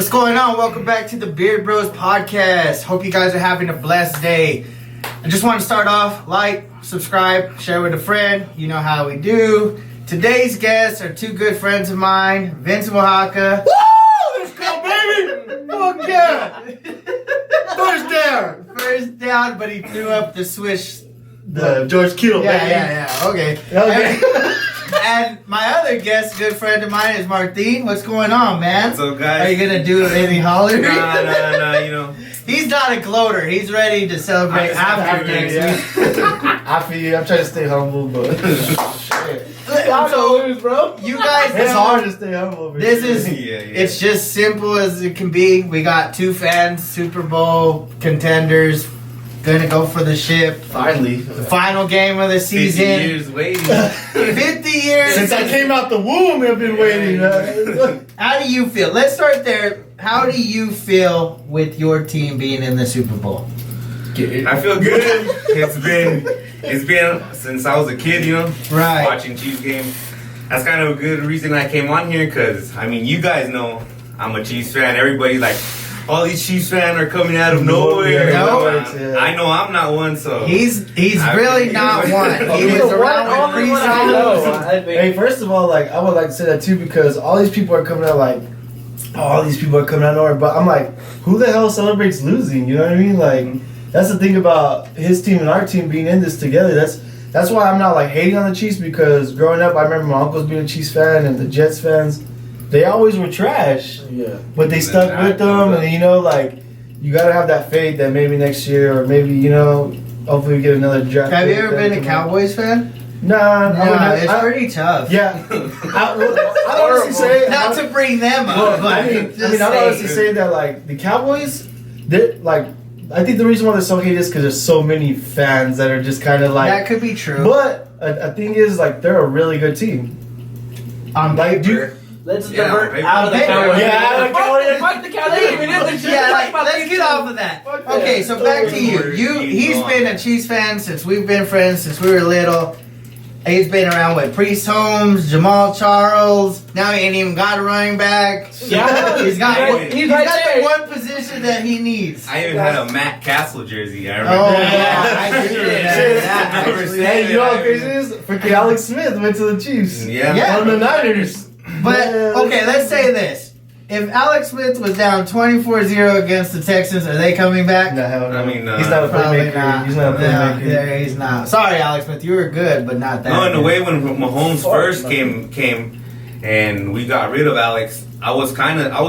What's going on? Welcome back to the Beard Bros podcast. Hope you guys are having a blessed day. I just want to start off, like, subscribe, share with a friend. You know how we do. Today's guests are two good friends of mine, Vincent Oaxaca. Woo! Let's go, baby! Fuck yeah! First down, but he threw up the swish. The George Kittle, baby. Yeah. Okay. And my other guest, good friend of mine, is Martin. What's going on, man? What's up, guys? Are you gonna do any holler? Nah, you know. He's not a gloater. He's ready to celebrate after next week. I feel you. I'm trying to stay humble, but shit. So, lose, bro. you guys It's know, hard to stay humble. this is Yeah. it's just simple as it can be. We got two fans, Super Bowl contenders, gonna go for the ship. finally The final game of the 50 season. years waiting. 50 years. since I came out the womb. I've been waiting. How do you feel? Let's start there. How do you feel with your team being in the Super Bowl? I feel good. It's been since I was a kid, you know, Right. watching Chiefs game. That's kind of a good reason I came on here, because I mean, you guys know I'm a Chiefs fan. Everybody like, all these Chiefs fans are coming out of nowhere. No. I know I'm not one, so He's really not one. He He's was the around with pre-zone. Hey, first of all, like I would like to say that too, because all these people are coming out like, all these people are coming out of nowhere. But I'm like, who the hell celebrates losing? You know what I mean? Like, that's the thing about his team and our team being in this together. That's why I'm not like hating on the Chiefs, because growing up, I remember my uncles being a Chiefs fan and the Jets fans. They always were trash. Yeah. But they stuck with them, and you know, like, you gotta have that faith that maybe next year, or maybe, you know, hopefully we get another draft. Have you pick ever that been a come out. Cowboys fan? Nah, No, it's pretty tough. Yeah, I honestly say Not to bring them up, well, but I mean, just I'd honestly saying. say that like the Cowboys, they're like, I think the reason why they're so hated is because there's so many fans that are just kind of like. That could be true. But a thing is, like, they're a really good team. On Like, paper. Let's Yeah, divert maybe. out of the Yeah, Cowboys. yeah, Fuck the Cowboys. Even if the Yeah, like, let's get off of that. Okay, so back to you. He's been a Chiefs fan since we've been friends, since we were little. He's been around with Priest Holmes, Jamal Charles. Now he ain't even got a running back. Yeah. He's got He's right the there. one position that he needs. I even had a Matt Castle jersey. I remember. Oh, that. yeah, I did that, actually. Hey, you know what crazy is? Freaking Alex Smith went to the Chiefs. Yeah. Yeah. On the Niners. But, Yeah, okay, let's say this. If Alex Smith was down 24-0 against the Texans, are they coming back? No, hell no. I mean, he's not a Probably playmaker. not. He's not a No, playmaker. yeah, he's not. Sorry, Alex Smith. You were good, but not that No, in a good. way, when Mahomes first came, and we got rid of Alex, I was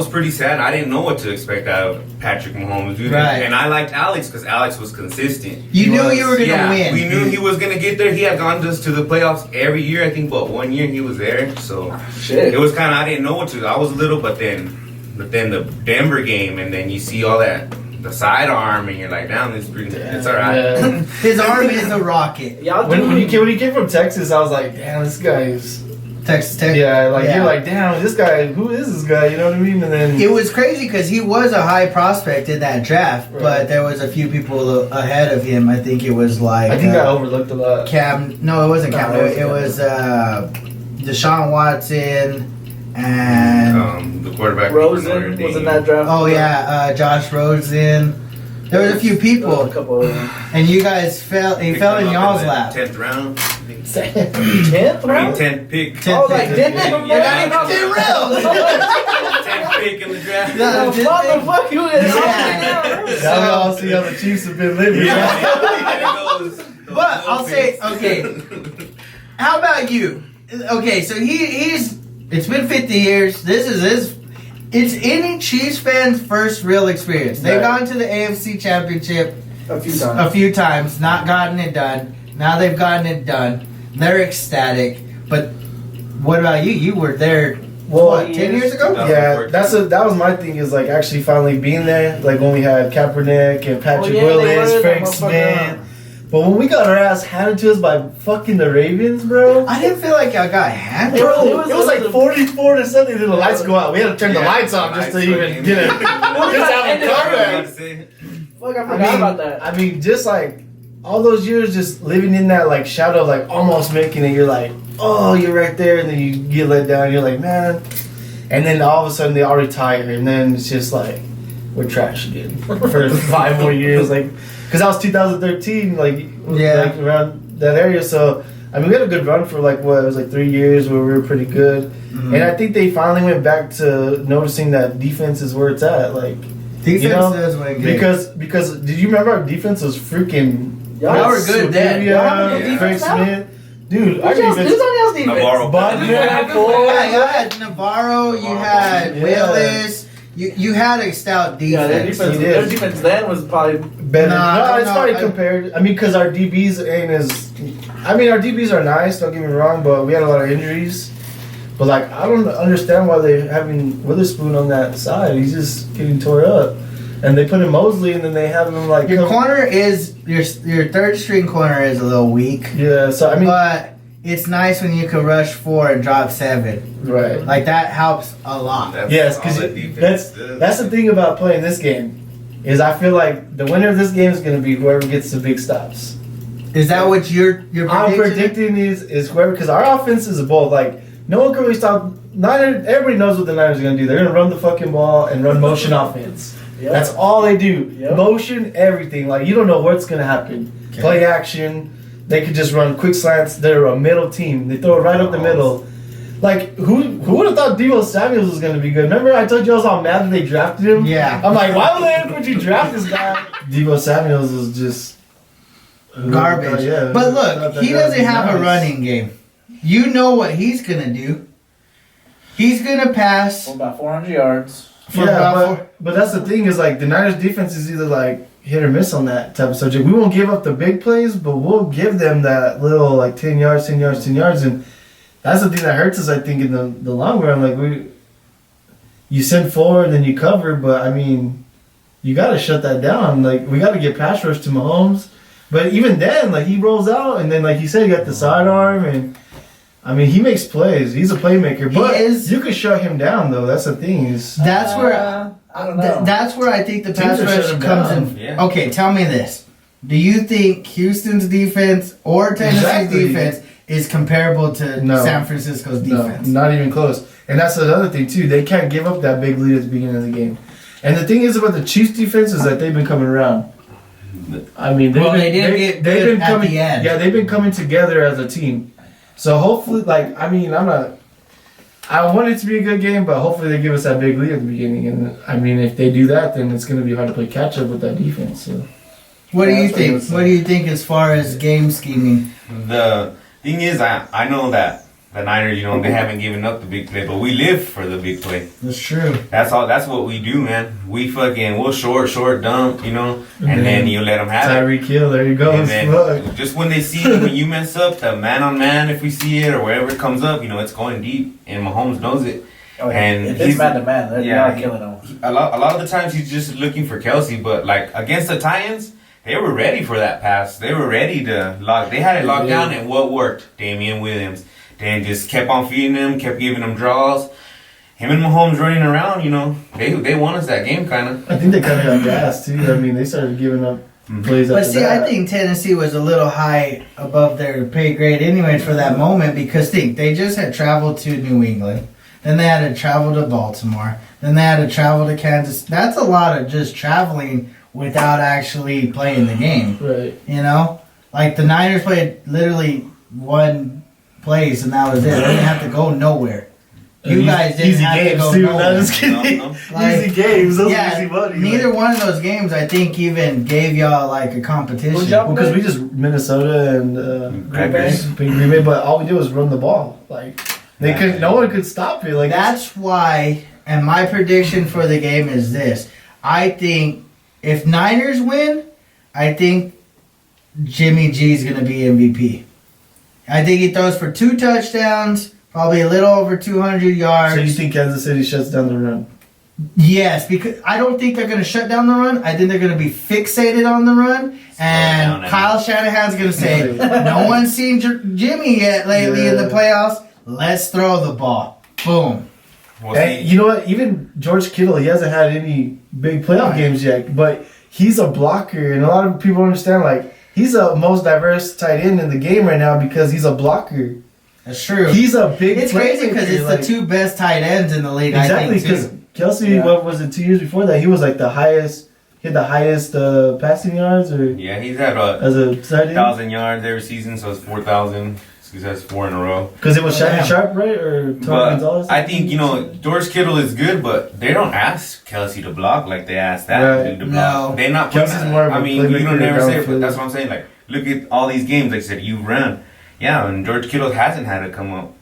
pretty sad. I didn't know what to expect out of Patrick Mahomes, dude. Right. And I liked Alex because Alex was consistent. You He knew was. you were going to win. We knew he was gonna get there. He had gone to the playoffs every year. I think, what, 1 year he was there. So Shit. it was kind of, I didn't know what to. I was little, but then the Denver game, and then you see all that, the sidearm, and you're like, damn, it's all right. Yeah. His arm is a rocket. Y'all when he came from Texas, I was like, damn, this guy is. Texas Tech. Yeah, like you're like, damn, this guy. Who is this guy? You know what I mean? And then It was crazy because he was a high prospect in that draft, Right. but there was a few people ahead of him. I think it was like I think got overlooked a lot. Cam. No, it wasn't Cam. No, It was Deshaun Watson and The quarterback Rosen was in that draft. oh yeah, Josh Rosen. There was a few A people, couple of them. and you guys fell. He fell in y'all's lap. 10th round. 10th I mean, round? 10th pick. 10th Oh, like, pick. damn, You're not even real. 10th pick in the draft. No, Oh, fuck the fuck you is. Yeah. Now we all see how the Chiefs have been living. But I'll say, okay. How about you? Okay, so he's. It's been 50 years. This is his. It's any Chiefs fan's first real experience. They've Right. gone to the AFC Championship A few a times. few times, not gotten it done. Now they've gotten it done. They're ecstatic. But what about you? You were there. Well, What, 10 years ago? Yeah, that was my thing, is like actually finally being there. Like when we had Kaepernick and Patrick Oh, yeah, they Willis, were Frank that Smith. motherfucker. But when we got our ass handed to us by fucking the Ravens, bro. I didn't feel like y'all got handled. Bro, It was- it was like 44 to something. Then the lights go out. We had to turn the Yeah, lights off just to lights even were- get it. Just have a comeback. Fuck, I forgot about that. I mean, just like all those years, just living in that like shadow of like almost making it. You're like, oh, you're right there, and then you get let down. You're like, man. and then all of a sudden they all retire, and then it's just like we're trash again for 5 more years. Like, because that was 2013, like around that area. So I mean, we had a good run for like it was like 3 years where we were pretty good, and I think they finally went back to noticing that defense is where it's at. Like, defense does win games. Because did you remember our defense was freaking? Y'all were good then. Frank Smith. Dude, Who's on y'all's defense? Navarro. Butler, You had Navarro, you had Willis, you had a stout Yeah, defense. their defense then was probably better. Nah, It's probably compared. I mean, because our DBs ain't as. I mean, our DBs are nice. Don't get me wrong, but we had a lot of injuries. But like, I don't understand why they're having Witherspoon on that side. He's just getting tore up, and they put in Mosley, and then they have him like Your corner is your third string corner is a little weak. Yeah, so I mean, but it's nice when you can rush 4 and drop 7. right? Like that helps a lot. Yes, because that's the thing about playing this game is I feel like the winner of this game is going to be whoever gets the big stops. Is that what you're I'm predicting is whoever, because our offense is a bold. Like, no one can really stop. Everybody knows what the Niners are going to do. They're going to run the fucking ball and run motion offense. Yep. That's all they do. Yep. Motion, everything. Like, you don't know what's going to happen. Okay. Play action. They could just run quick slants. They're a middle team. They throw it right up the middle. Like, who would have thought Deebo Samuels was going to be good? Remember I told you I was all mad that they drafted him? Yeah. I'm like, why would you draft this guy? Deebo Samuels was just garbage. Yeah, but look, he doesn't have a running game. You know what he's going to do. He's going to pass. for about 400 yards. But that's the thing is like the Niners defense is either like hit or miss on that type of subject. We won't give up the big plays, but we'll give them that little like 10 yards, and that's the thing that hurts us. I think in the long run, like you send forward and then you cover, but I mean, you got to shut that down. Like we got to get pass rush to Mahomes, but even then, like he rolls out and then like you said, he got the sidearm and. I mean, he makes plays. He's a playmaker, but you could shut him down, though. That's the thing. That's where I don't know. That's where I think the pass Teams are rush shutting comes down. in. Yeah. Okay, tell me this: do you think Houston's defense or Tennessee's defense is comparable to San Francisco's defense? No, not even close. And that's another thing too. They can't give up that big lead at the beginning of the game. And the thing is about the Chiefs' defense is that they've been coming around. I mean, they did get good at the end. Yeah, they've been coming together as a team. So hopefully, like, I mean, I want it to be a good game, but hopefully they give us that big lead at the beginning. And I mean, if they do that, then it's going to be hard to play catch up with that defense. So, what do you think? What do you think as far as game scheming? The thing is, I know that the Niners, they haven't given up the big play, but we live for the big play. That's true. That's all. That's what we do, man. We'll short dump, and then you let them have it. Tyreek Hill, there you go. And then just when they see when you mess up the man on man, if we see it or wherever it comes up, it's going deep, and Mahomes knows it. Oh, yeah. And if it's man to man, they're not killing him. A lot of the times he's just looking for Kelsey, but like against the Titans, they were ready for that pass. They were ready to lock. They had it locked down, and what worked? Damian Williams. Then just kept on feeding them, kept giving them draws. Him and Mahomes running around, they won us that game, kind of. I think they kind of got gas too. I mean, they started giving up plays But after see, that. I think Tennessee was a little high above their pay grade anyways for that moment because they just had traveled to New England. Then they had to travel to Baltimore. Then they had to travel to Kansas. That's a lot of just traveling without actually playing the game. Right. Like the Niners played literally one place and that was it. They didn't have to go nowhere. You guys didn't easy have games to go too. nowhere. No, just kidding. No. Like, easy games. Those yeah, are easy money. neither one of those games I think even gave y'all like a competition. Who'd y'all Because we just Minnesota and Green Bay, but all we did was run the ball. Like they could, no one could stop it. Like that's why. And my prediction for the game is this: I think if Niners win, I think Jimmy G is going to be MVP. I think he throws for 2 touchdowns, probably a little over 200 yards. So you think Kansas City shuts down the run? Yes, because I don't think they're going to shut down the run. I think they're going to be fixated on the run. And Kyle Shanahan's going to say, no one's seen Jimmy yet lately in the playoffs. Let's throw the ball. Boom. And you know what? Even George Kittle, he hasn't had any big playoff games yet, but he's a blocker. And a lot of people understand, like, he's the most diverse tight end in the game right now because he's a blocker. That's true. He's a big. It's crazy because it's the two best tight ends in the league. Exactly, because Kelsey, what was it? 2 years before that, he was like the highest. He had the highest passing yards, or he's had as a tight end 1,000 yards every season, so it's 4,000. Because that's 4 in a row. Because it was Shannon Sharp, right, or Tony Gonzalez? I think George Kittle is good, but they don't ask Kelsey to block like they ask that dude to block. No, they're not. Kelsey's more of a you don't never say it, but that's what I'm saying. Like, look at all these games. Like I said, you run, and George Kittle hasn't had to come up.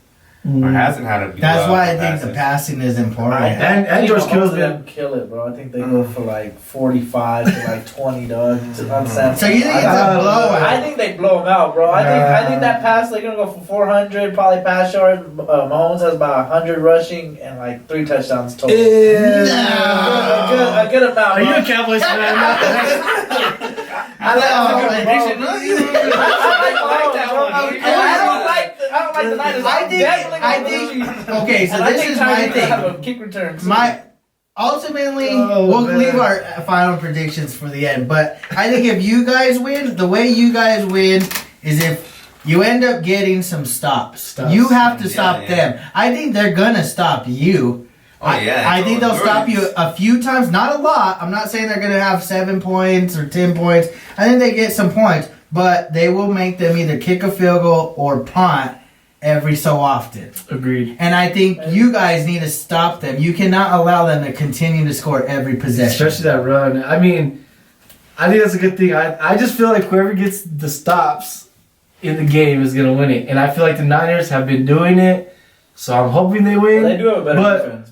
Or hasn't had a. That's why I think the passing is important. And George Kittle's gonna kill it, bro. I think they go for like 45 to like 20, dog. So you think it's a blowout? I think they blow them out, bro. I think that pass they're gonna go for 400, probably pass yards. Mahomes has about 100 rushing and like 3 touchdowns total. A good amount. Are you a Cowboys fan? I don't like the Niners. I think. Okay, so this is my thing. Have a kick return. Ultimately, we'll leave our final predictions for the end. But I think if you guys win, the way you guys win is if you end up getting some stops. You have to stop them. I think they're gonna stop you. I think they'll stop you a few times, not a lot. I'm not saying they're going to have 7 points or 10 points. I think they get some points, but they will make them either kick a field goal or punt every so often. Agreed. And I think you guys need to stop them. You cannot allow them to continue to score every possession. Especially that run. I mean, I think that's a good thing. I just feel like whoever gets the stops in the game is going to win it. And I feel like the Niners have been doing it, so I'm hoping they win. Well, they do have a better defense.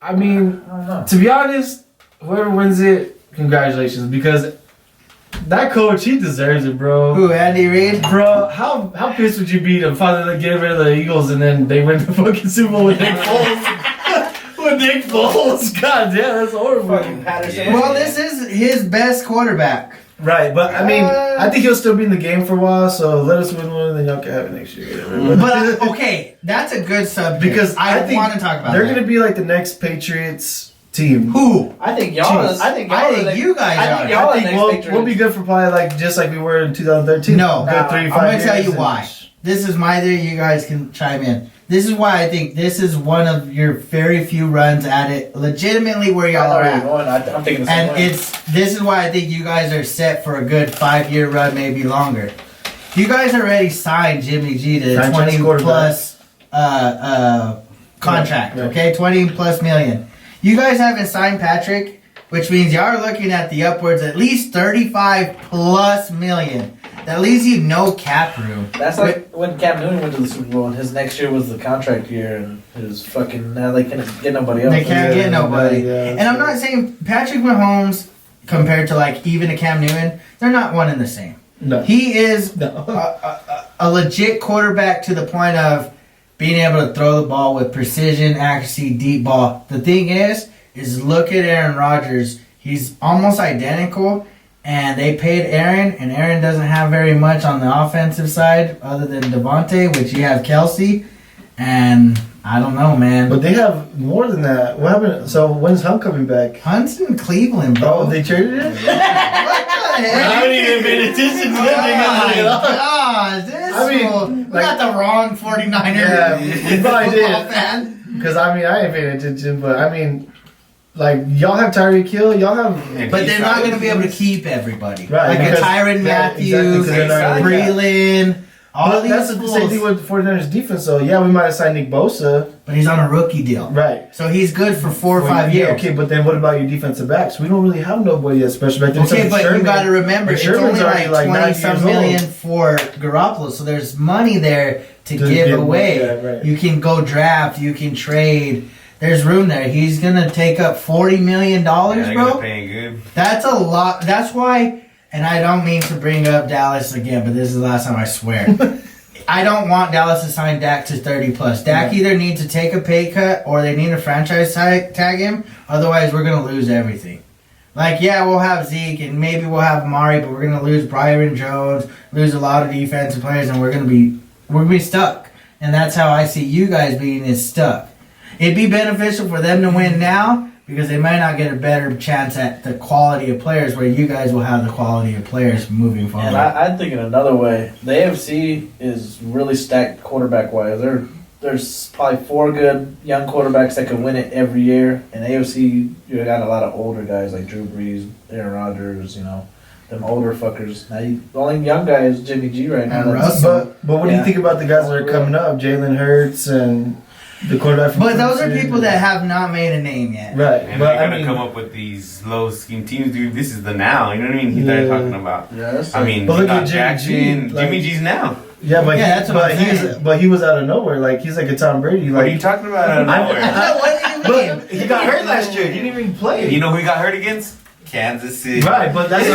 I mean, to be honest, whoever wins it, congratulations. Because that coach, he deserves it, bro. Who, Andy Reid? Bro, how pissed would you be to finally get rid of the Eagles and then they win the fucking Super Bowl with Nick Foles? With Nick Foles? God damn, that's horrible. Fucking Patterson. Well, this is his best quarterback. Right, but I mean, I think he'll still be in the game for a while, so let us win one, then y'all can have it next year. But, okay, that's a good subject. Because I think want to talk about they're going to be like the next Patriots team. Who? I think y'all. I think you guys are. I think we'll be good for probably like just like we were in 2013. No, good 3-5 years. I'm going to tell you why. This is my theory. You guys can chime in. This is why I think this is one of your very few runs at it legitimately where y'all are at. I'm thinking the same way. This is why I think you guys are set for a good 5-year run, maybe longer. You guys already signed Jimmy G to 20 plus contract, okay? 20 plus million. You guys haven't signed Patrick, which means y'all are looking at the upwards at least 35 plus million. That leaves you no cap room. That's like when Cam Newton went to the Super Bowl and his next year was the contract year and his fucking now they can't get nobody else. They can't get nobody. And I'm not saying Patrick Mahomes compared to like even a Cam Newton, they're not one and the same. No. He is a legit quarterback to the point of being able to throw the ball with precision, accuracy, deep ball. The thing is look at Aaron Rodgers. He's almost identical. And they paid Aaron, and Aaron doesn't have very much on the offensive side other than Devontae, which you have Kelsey. And I don't know, man. But they have more than that. What happened? So when's Hunt coming back? Hunt's in Cleveland, bro. Oh, they traded it? What the heck? I haven't even paid attention to anything. Gosh, we got the wrong 49er. Yeah, we probably did. Because, I mean, I ain't paying attention, but, I mean... Like, y'all have Tyreek Hill, y'all have... But they're not going to be able to keep everybody. Right. Like a Tyrann Matthews, Breeland, all these That's the same thing with the 49ers defense, so yeah, we might have signed Nick Bosa. But he's on a rookie deal. Right. So he's good for 4 or 5 years. Okay, but then what about your defensive backs? We don't really have nobody that's special back there. Okay, but you got to remember, it's only like 20-some million for Garoppolo, so there's money there to give away. Yeah, right. You can go draft, you can trade... There's room there. He's going to take up $40 million, bro. Paying good. That's a lot. That's why, and I don't mean to bring up Dallas again, but this is the last time I swear. I don't want Dallas to sign Dak to 30 plus. Dak either needs to take a pay cut or they need to franchise tag him. Otherwise, we're going to lose everything. Like, yeah, we'll have Zeke and maybe we'll have Amari, but we're going to lose Byron Jones, lose a lot of defensive players, and we're going to be stuck. And that's how I see you guys being stuck. It'd be beneficial for them to win now because they might not get a better chance at the quality of players where you guys will have the quality of players moving forward. And I'm thinking another way. The AFC is really stacked quarterback-wise. There's probably 4 good young quarterbacks that can win it every year. And AFC, you got a lot of older guys like Drew Brees, Aaron Rodgers, them older fuckers. Now, the only young guy is Jimmy G right now. And Russell. But what do you think about the guys that are coming up? Jalen Hurts and the quarterback from But those are Clemson. people that have not made a name yet. Right. And but they're I gonna mean, come up with these low scheme teams, dude. This is the now. You know what I mean? He's Yeah. talking about. Yeah, that's I mean, But you look got at Jimmy Jackson. G, like- Jimmy G's now. yeah, but Yeah, that's what I'm saying. but he was out of nowhere. Like he's like a Tom Brady. What are you Like, talking about? Out of nowhere? What do you mean? but he got hurt last year. He didn't even play. You know who he got hurt against? Kansas City. Right, but that's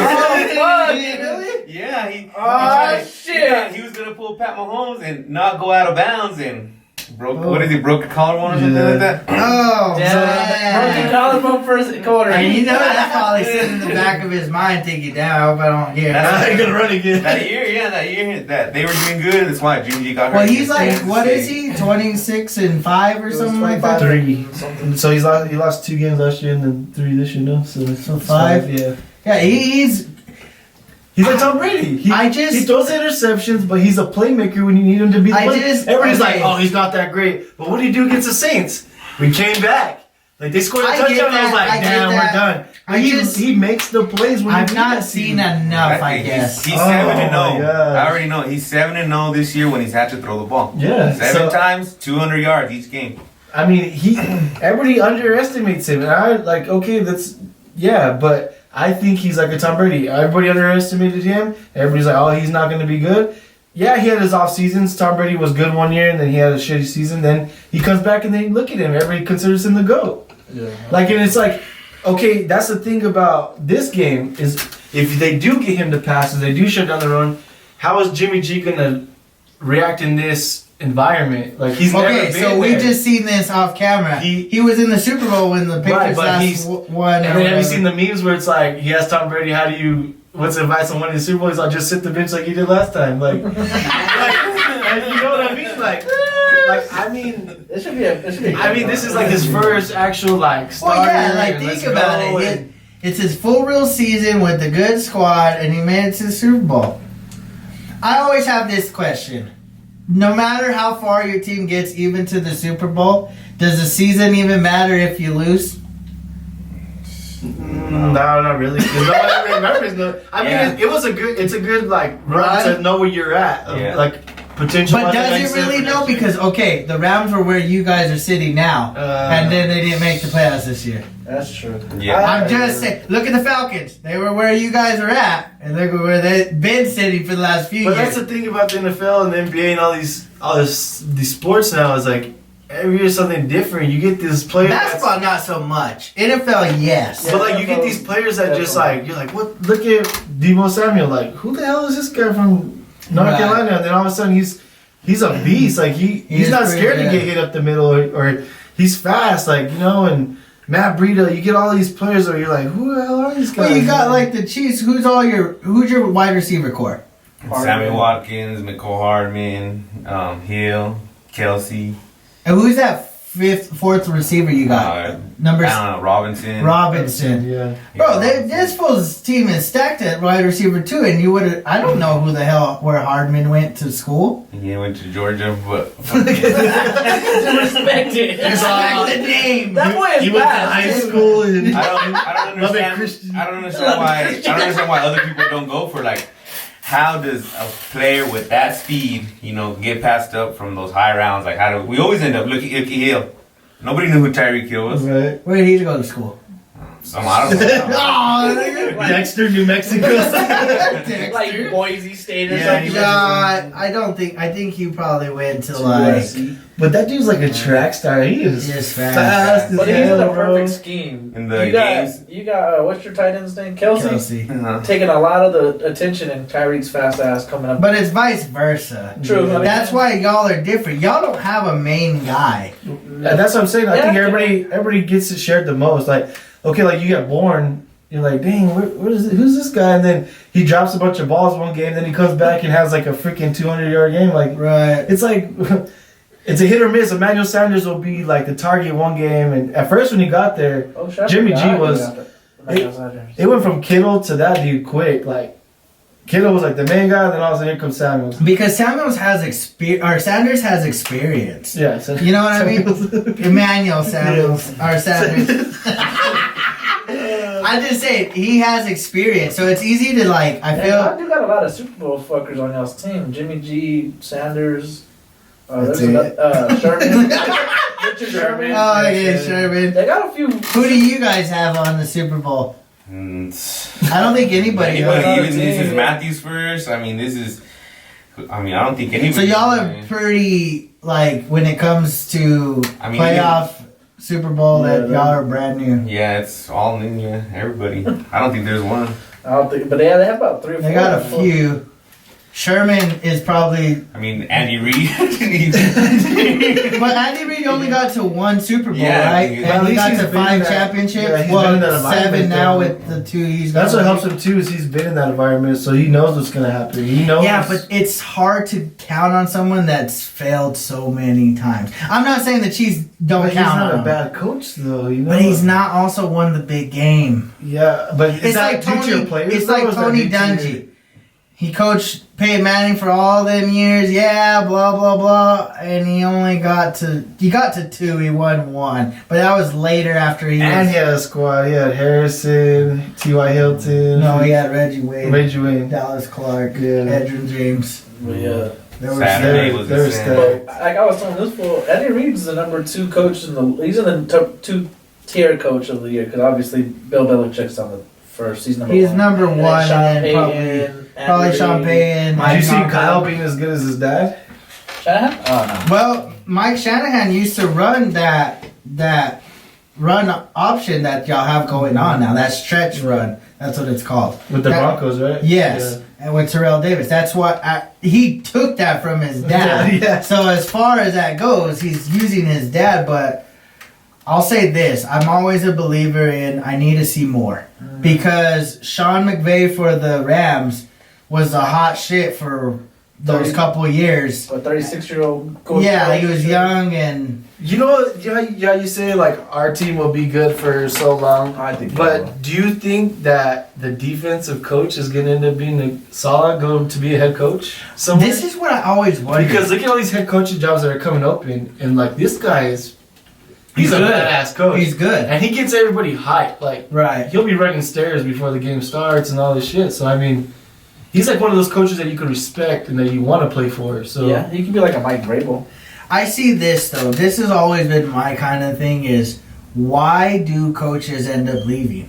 Yeah, he. Oh, shit. He was gonna pull Pat Mahomes and not go out of bounds and broke. What is he? Broke a collarbone or something like that. Oh, Broken man. collarbone first quarter. And you know that's probably sitting in the back of his mind thinking, damn, I hope I don't get That's- I'm gonna run again. That year, that they were doing good. That's why Jimmy G got hurt. Well, he's against like, Kansas what is City. he? 26-5 or something like that? 3. So he lost 2 games last year and then 3 this year, no? So it's 5? Yeah. Yeah, he's He's like Tom Brady. He throws interceptions, but he's a playmaker when you need him to be the play. Everybody's like, oh, he's not that great. But what did he do against the Saints? We came back. Like, they scored a I touchdown, get and I was that, like, I get damn, that. we're done. He makes the plays when I've you not need seen that enough, I He's- guess. He's Oh, 7-0. my gosh. I already know. He's 7-0 this year when he's had to throw the ball. Yeah. 7 So, times, 200 yards each game. I mean, everybody underestimates him. And I, like, okay, but I think he's like a Tom Brady. Everybody underestimated him. Everybody's like, oh, he's not going to be good. Yeah, he had his off seasons. Tom Brady was good one year, and then he had a shitty season. Then he comes back, and then look at him. Everybody considers him the GOAT. Yeah. Like, and it's like, okay, that's the thing about this game is if they do get him to passes, they do shut down the run. How is Jimmy G gonna react in this environment? Like he's never Okay, been so we there. just seen this off camera. He- He was in the Super Bowl when the Patriots but he's- won. And then have you seen the memes where it's like he asked Tom Brady, what's the advice on winning the Super Bowl? He's like, just sit the bench like you did last time. Like, like, you know what I mean? Like I mean, It should be a I mean, this is like his first actual like Well, starter. yeah, like and think let's about go, it. and- It's his full real season with the good squad, and he made it to the Super Bowl. I always have this question. No matter how far your team gets even to the Super Bowl, does the season even matter if you lose? No, not really. 'Cause nobody remembers. I mean, Yeah. it's a good like run Right. to know where you're at. Yeah. Like potential. But does next it really step for know? next year. Because, okay, the Rams were where you guys are sitting now, and then they didn't make the playoffs this year. That's true. Yeah. I'm just saying, look at the Falcons. They were where you guys are at, and look at where they've been sitting for the last few But years. that's the thing about the NFL and the NBA and all these sports now is like every year something different. You get this player. Basketball, not so much. NFL, yes. But like you get these players that just like you're like, what? Look at Deebo Samuel. Like, who the hell is this guy from North Right. Carolina? And then all of a sudden he's a beast. Like he's is not pretty scared to good. get hit up the middle or he's fast. Like and Matt Breida. You get all these players where you're like, who the hell are these guys? Well, you got like the Chiefs. Who's your wide receiver core? Sammy Watkins, McCole Hardman, Hill, Kelsey, And who's that fourth receiver you got? Number I don't know, Robinson. Robinson. Yeah. Bro, this fool's team is stacked at wide receiver too, and you would I don't know who the hell where Hardman went to school. He went to Georgia, but Respect it. Respect the name. That boy is He went to fast. high school and I don't Love it, understand. Christian. I don't understand why other people don't go for like. How does a player with that speed, get passed up from those high rounds? Like, how do we always end up looking at Hill? Nobody knew who Tyreek Hill was. right. Where did he go to school? I don't know. Oh, Dexter, New Mexico. Like Boise State or Yeah, something. he no, I don't think. I think he probably went to like. But that dude's like a track star. He is He is fast. fast as But he's in hell, the bro. perfect scheme. In the you got, games? You got what's your tight end's name? Kelsey? Kelsey. Uh-huh. Taking a lot of the attention and Tyreek's fast ass coming up. But it's vice versa. True. That's why y'all are different. Y'all don't have a main guy. And that's what I'm saying. I Yeah. think everybody gets it shared the most. Like, okay, like you get born, you're like, dang, who's this guy? And then he drops a bunch of balls one game, then he comes back and has like a freaking 200-yard game. Like, Right. it's like, it's a hit or miss. Emmanuel Sanders will be like the target one game, and at first when he got there, Jimmy G was. It went from Kittle to that dude quick. Like Kittle was like the main guy, then all of a sudden here comes Samuels. Because Samuels has experience, or Sanders has experience. Yeah, so you know what I mean. Emmanuel Samuels or Sanders. I just say he has experience, so it's easy to like. I feel. I do got a lot of Super Bowl fuckers on y'all's team. Jimmy G, Sanders. That's Sherman. Richard Sherman. Oh yeah, Sherman. They got a few. Who do you guys have on the Super Bowl? I don't think anybody. Even this is Matthews first. I mean, I don't think anybody. So y'all are pretty like when it comes to playoff Super Bowl that y'all are brand new. Yeah, it's all new. Yeah, everybody. I don't think there's one. I don't think, but yeah, they have about 3 or 4. They got a few. Sherman is probably. I mean, Andy Reid. But Andy Reid only got to 1 Super Bowl, Yeah, right? yeah. And he got to 5 championships. Yeah, well, 7 now with the 2 he's got. That's what helps him too. Is he's been in that environment, so he knows what's gonna happen. He knows. Yeah, but it's hard to count on someone that's failed so many times. I'm not saying the Chiefs don't But count he's not on a him. bad coach, though. You know. But he's not also won the big game. Yeah, but It's like Tony. It's like Tony Dungy. He coached Peyton Manning for all them years. Yeah, blah blah blah, and he only got to 2. He won 1, but that was later after he. And he had a squad. He had Harrison, T.Y. Hilton. No, he had Reggie Wayne, Dallas Clark, Yeah. Edgerrin James. Yeah. They were Saturday stacked. was they were insane. stacked. But like I was telling this fool, Eddie Reid's the number 2 coach in the. He's in the top 2-tier coach of the year because obviously Bill Belichick's on the first. He's number 1. He's number 1, And and then then probably Sean Payton. Did you see Kyle being as good as his dad? Shanahan? Oh Well, Mike Shanahan used to run that run option that y'all have going on now. That stretch run. That's what it's called. With the Broncos, right? Yes. And with Terrell Davis. That's what he took that from his dad. Yeah. So as far as that goes, he's using his dad, but I'll say this. I'm always a believer in I need to see more. Because Sean McVay for the Rams was a hot shit for those couple of years. A 36-year-old coach. Yeah, he was young and... You know, yeah, you say like our team will be good for so long. I think. But do you think that the defensive coach is going to end up being solid, going to be a head coach somewhere? This is what I always wondered. Because look at all these head coaching jobs that are coming open, and like this guy is, he's a good. badass coach. He's good. And he gets everybody hyped. Like Right. he'll be running stairs before the game starts and all this shit. So I mean, he's like one of those coaches that you can respect and that you want to play for. So Yeah, he could be like a Mike Vrabel. I see this, though. This has always been my kind of thing is, why do coaches end up leaving?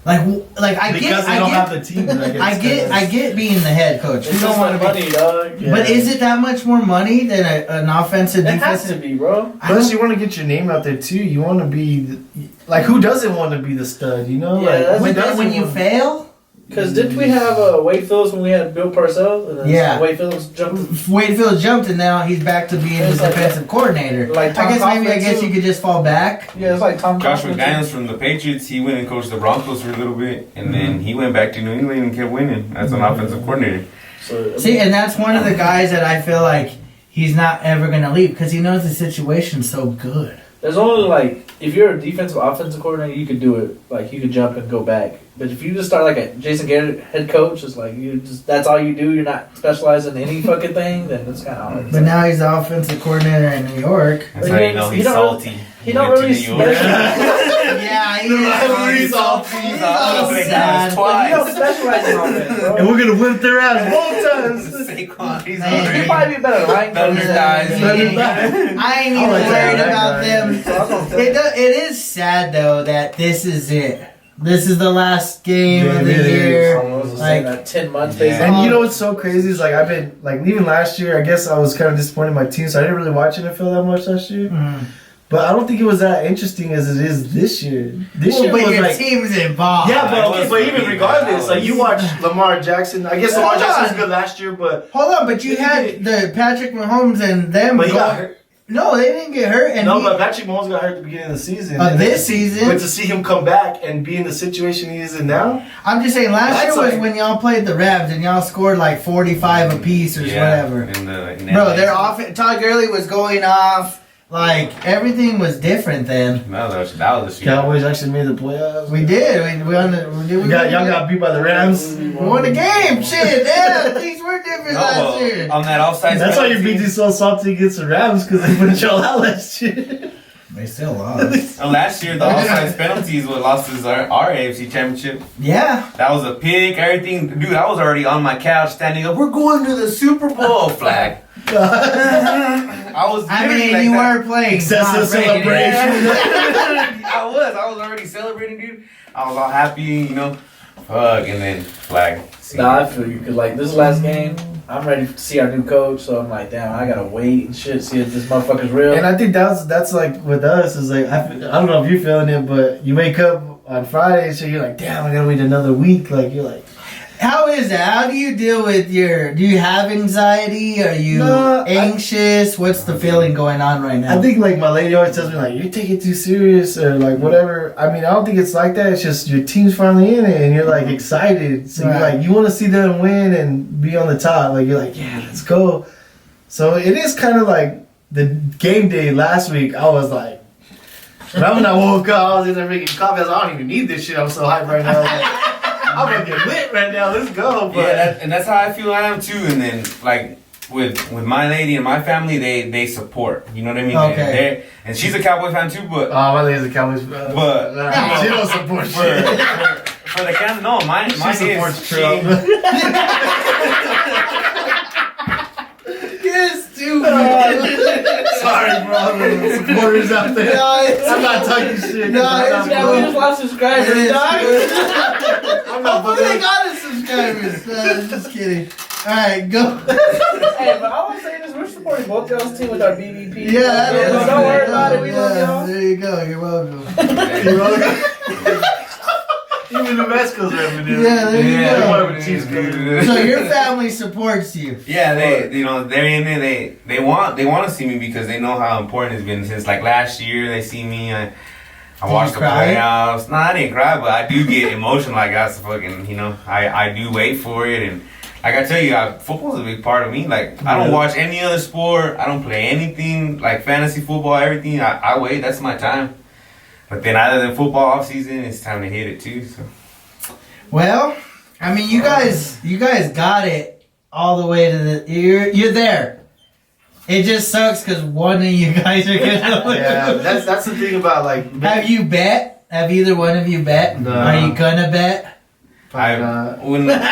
Like I because get, they don't have the team. I get being the head coach. It's You don't just want like to be, money, dog. Yeah. but is it that much more money than an offensive It has defensive? to be, bro. Plus, you want to get your name out there too. You want to be like, who doesn't want to be the stud? You know, Yeah, like that's- who When, doesn't when you want- fail, Because didn't we have Wade Phillips when we had Bill Parcells? And then Yeah. Wade Phillips jumped. Wade Phillips jumped, and now he's back to being the It's like defensive coordinator. like I Tom guess Coughlin, you could just fall back. Yeah, it's like Tom Josh Coughlin, McDaniels from the Patriots, he went and coached the Broncos for a little bit, and then he went back to New England and kept winning as an offensive coordinator. So, See, and that's one of the guys that I feel like he's not ever going to leave because he knows the situation's so good. there's only like if you're a defensive offensive coordinator, you could do it. Like you could jump and go back. But if you just start like a Jason Garrett head coach, it's like you just that's all you do. You're not specializing in any fucking thing. Then it's kind of hard. But now he's the offensive coordinator in New York. That's But how he you know ain't- he's he don't really- salty. he don't went to really New York. Yeah, he rivalry's is. all- He's all all sad. sad. But you don't specialize in offense, bro. And we're gonna whip their ass both times. Saquon, he's Man, He'd already probably be better line Thunder coach. dies. I ain't even like worried that about guy. them. So that's what I'm saying. It is sad though that this is it. This is the last game Yeah, of the it is. year. Someone was Like- saying that 10 months. Yeah. basically. And you know what's so crazy is like I've been like leaving last year. I guess I was kind of disappointed in my team, so I didn't really watch NFL that much last year. Mm. But I don't think it was that interesting as it is this year. This Well, year but was your like team's involved. yeah, but I okay, was but even really regardless, bad. like you watch Lamar Jackson. I guess Lamar Hold Jackson was on. good last year, but Hold on, but you had the Patrick Mahomes and them. he got going- hurt. No, they didn't get hurt. And but Patrick Mahomes got hurt at the beginning of the season. This season. But to see him come back and be in the situation he is in now. I'm just saying, last year was like, when y'all played the Rams and y'all scored like 45 apiece or whatever. Bro, their offense. Todd Gurley was going off. Like, everything was different then. No, that was the Cowboys actually made the playoffs. We did. Y'all got beat by the Rams. We won the game. Shit, yeah. Things were different last year. On that offside. That's why you beat you so salty against the Rams, because they put y'all out last year. They still lost. Last year, the offside penalties what lost us our AFC championship. Yeah. That was a pick, everything. Dude, I was already on my couch standing up. We're going to the Super Bowl flag. I mean, you were playing. Excessive celebration. I was already celebrating, dude. I was all happy, you know. Fuck, and then flag. Nah, I feel you, because, like, this last game, I'm ready to see our new coach, so I'm like, damn, I gotta wait and shit, see if this motherfucker's real. And I think that's like with us is like I don't know if you're feeling it, but you wake up on Friday, so you're like, damn, I gotta wait another week. Like you're like, how is that? How do you deal with do you have anxiety? Are you anxious? What's the feeling going on right now? I think like my lady always tells me like, you take it too serious or like whatever. I mean, I don't think it's like that. It's just your team's finally in it and you're like excited. So you're like, you want to see them win and be on the top. Like you're like, yeah, let's go. So it is kind of like the game day last week. I was like, when I woke up, I was in there making coffee. I was like, I don't even need this shit. I'm so hyped right now. Like, I'm gonna get lit right now. Let's go. But yeah, and that's how I feel I am too. And then like with my lady and my family, they support. You know what I mean? Okay. And she's a Cowboy fan too. But my lady's a Cowboys fan. But she don't support shit. For the Cowboys, no, mine supports Trump. Yes, dude. Sorry, bro. Supporters out there. I'm not talking shit. We just lost subscribers. I'm not Hopefully they got us subscribers. Just kidding. Alright, go. Hey, but I want to say this, we're supporting both y'all's team with our BVP. Yeah, that is. Don't worry about it, we love y'all. There you go, you're welcome. You're welcome. Even the Mexico's revenue. Yeah, there you go. So your family supports you. Yeah, they're in it. They want to see me because they know how important it's been since like last year. They see me. I watched the playoffs. No, I didn't cry, but I do get emotional. Like that's fucking, I do wait for it, and like I tell you, football's a big part of me. Like I don't watch any other sport. I don't play anything like fantasy football. Everything I wait. That's my time. But then other than football off season, it's time to hit it too. So. Well, I mean, you guys got it all the way to the. You're there. It just sucks because one of you guys are gonna. Yeah, that's the thing about like. Have you bet? Have either one of you bet? No. Are you gonna bet? I Probably not.